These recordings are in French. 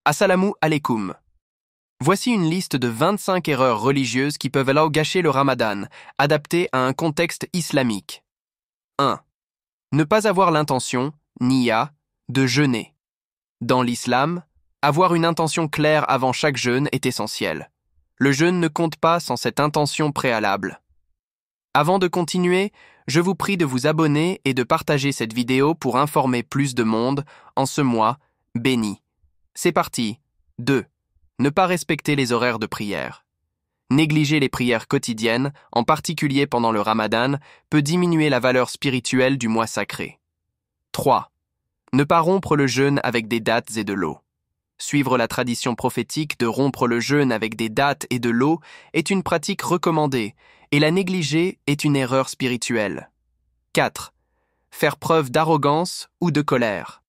Assalamu alaikum. Voici une liste de 25 erreurs religieuses qui peuvent alors gâcher le ramadan, adaptées à un contexte islamique. 1. Ne pas avoir l'intention, niya, de jeûner. Dans l'islam, avoir une intention claire avant chaque jeûne est essentiel. Le jeûne ne compte pas sans cette intention préalable. Avant de continuer, je vous prie de vous abonner et de partager cette vidéo pour informer plus de monde en ce mois béni. C'est parti. 2. Ne pas respecter les horaires de prière. Négliger les prières quotidiennes, en particulier pendant le ramadan, peut diminuer la valeur spirituelle du mois sacré. 3. Ne pas rompre le jeûne avec des dattes et de l'eau. Suivre la tradition prophétique de rompre le jeûne avec des dattes et de l'eau est une pratique recommandée, et la négliger est une erreur spirituelle. 4. Faire preuve d'arrogance ou de colère.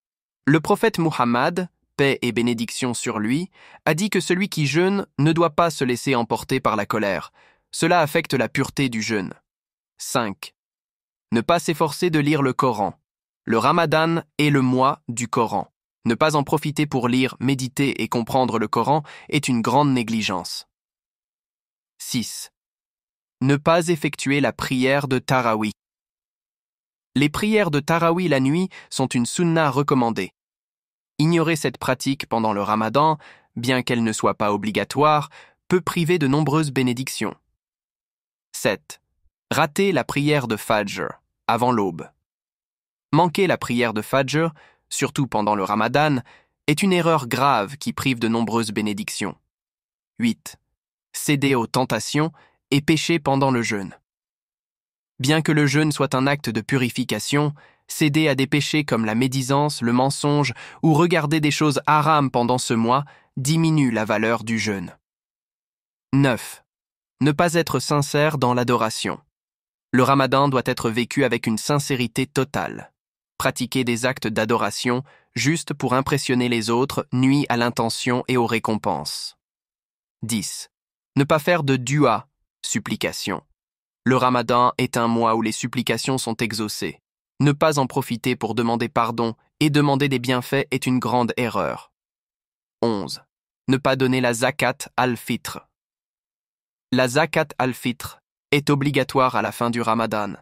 Le prophète Muhammad, paix et bénédiction sur lui, a dit que celui qui jeûne ne doit pas se laisser emporter par la colère. Cela affecte la pureté du jeûne. 5. Ne pas s'efforcer de lire le Coran. Le Ramadan est le mois du Coran. Ne pas en profiter pour lire, méditer et comprendre le Coran est une grande négligence. 6. Ne pas effectuer la prière de Tarawih. Les prières de Tarawih la nuit sont une sunna recommandée. Ignorer cette pratique pendant le Ramadan, bien qu'elle ne soit pas obligatoire, peut priver de nombreuses bénédictions. 7. Rater la prière de Fajr, avant l'aube. Manquer la prière de Fajr, surtout pendant le Ramadan, est une erreur grave qui prive de nombreuses bénédictions. 8. Céder aux tentations et pécher pendant le jeûne. Bien que le jeûne soit un acte de purification, céder à des péchés comme la médisance, le mensonge ou regarder des choses haram pendant ce mois diminue la valeur du jeûne. 9. Ne pas être sincère dans l'adoration. Le Ramadan doit être vécu avec une sincérité totale. Pratiquer des actes d'adoration juste pour impressionner les autres nuit à l'intention et aux récompenses. 10. Ne pas faire de dua, supplication. Le Ramadan est un mois où les supplications sont exaucées. Ne pas en profiter pour demander pardon et demander des bienfaits est une grande erreur. 11. Ne pas donner la zakat al-fitr. La zakat al-fitr est obligatoire à la fin du Ramadan.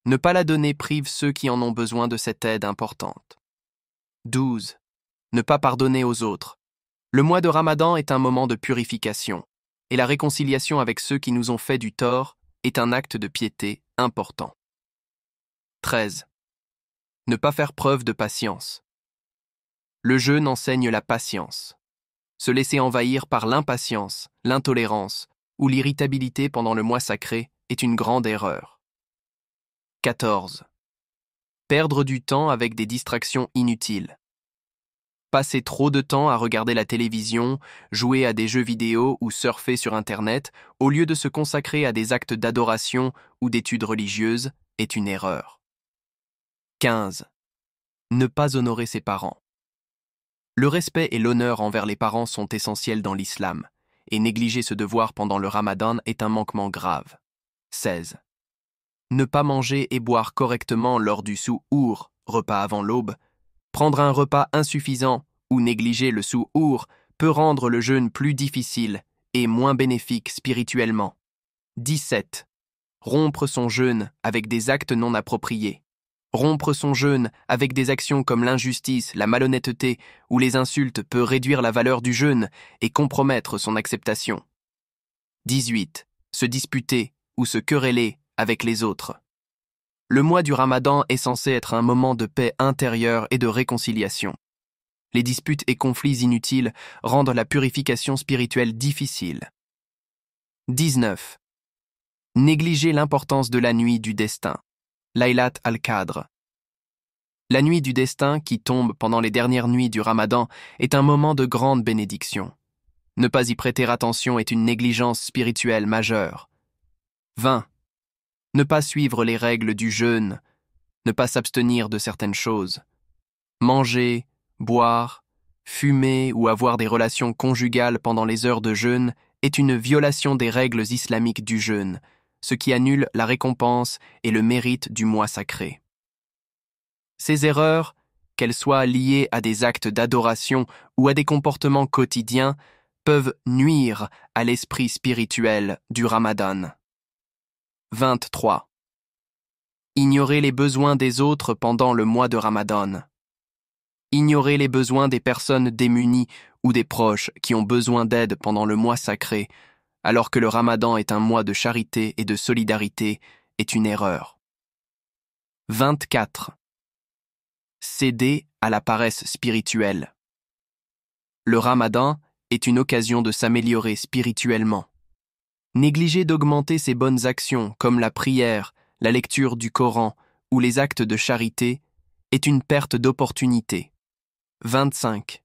Ne pas la donner prive ceux qui en ont besoin de cette aide importante. 12. Ne pas pardonner aux autres. Le mois de Ramadan est un moment de purification, et la réconciliation avec ceux qui nous ont fait du tort est un acte de piété important. 13. Ne pas faire preuve de patience. Le jeûne enseigne la patience. Se laisser envahir par l'impatience, l'intolérance ou l'irritabilité pendant le mois sacré est une grande erreur. 14. Perdre du temps avec des distractions inutiles. Passer trop de temps à regarder la télévision, jouer à des jeux vidéo ou surfer sur Internet au lieu de se consacrer à des actes d'adoration ou d'études religieuses est une erreur. 15. Ne pas honorer ses parents. Le respect et l'honneur envers les parents sont essentiels dans l'islam, et négliger ce devoir pendant le Ramadan est un manquement grave. 16. Ne pas manger et boire correctement lors du suhour, repas avant l'aube. Prendre un repas insuffisant ou négliger le suhour peut rendre le jeûne plus difficile et moins bénéfique spirituellement. 17. Rompre son jeûne avec des actes non appropriés. Rompre son jeûne avec des actions comme l'injustice, la malhonnêteté ou les insultes peut réduire la valeur du jeûne et compromettre son acceptation. 18. Se disputer ou se quereller avec les autres. Le mois du Ramadan est censé être un moment de paix intérieure et de réconciliation. Les disputes et conflits inutiles rendent la purification spirituelle difficile. 19. Négliger l'importance de la nuit du destin. Laylat al-Qadr. La nuit du destin, qui tombe pendant les dernières nuits du Ramadan, est un moment de grande bénédiction. Ne pas y prêter attention est une négligence spirituelle majeure. 20. Ne pas suivre les règles du jeûne, ne pas s'abstenir de certaines choses. Manger, boire, fumer ou avoir des relations conjugales pendant les heures de jeûne est une violation des règles islamiques du jeûne, ce qui annule la récompense et le mérite du mois sacré. Ces erreurs qu'elles soient liées à des actes d'adoration ou à des comportements quotidiens, peuvent nuire à l'esprit spirituel du Ramadan. 23. Ignorer les besoins des autres pendant le mois de Ramadan. Ignorer les besoins des personnes démunies ou des proches qui ont besoin d'aide pendant le mois sacré, alors que le Ramadan est un mois de charité et de solidarité, est une erreur. 24. Céder à la paresse spirituelle. Le Ramadan est une occasion de s'améliorer spirituellement. Négliger d'augmenter ses bonnes actions comme la prière, la lecture du Coran ou les actes de charité est une perte d'opportunité. 25.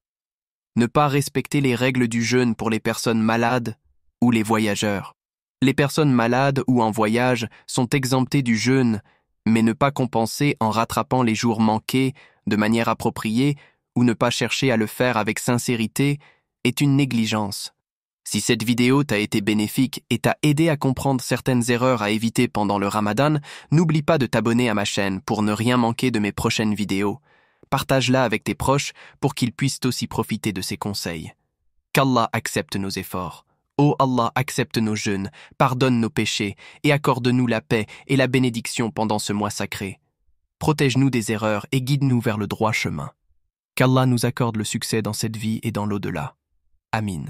Ne pas respecter les règles du jeûne pour les personnes malades ou les voyageurs. Les personnes malades ou en voyage sont exemptées du jeûne, mais ne pas compenser en rattrapant les jours manqués de manière appropriée ou ne pas chercher à le faire avec sincérité est une négligence. Si cette vidéo t'a été bénéfique et t'a aidé à comprendre certaines erreurs à éviter pendant le Ramadan, n'oublie pas de t'abonner à ma chaîne pour ne rien manquer de mes prochaines vidéos. Partage-la avec tes proches pour qu'ils puissent aussi profiter de ces conseils. Qu'Allah accepte nos efforts. Ô Allah, accepte nos jeûnes, pardonne nos péchés et accorde-nous la paix et la bénédiction pendant ce mois sacré. Protège-nous des erreurs et guide-nous vers le droit chemin. Qu'Allah nous accorde le succès dans cette vie et dans l'au-delà. Amin.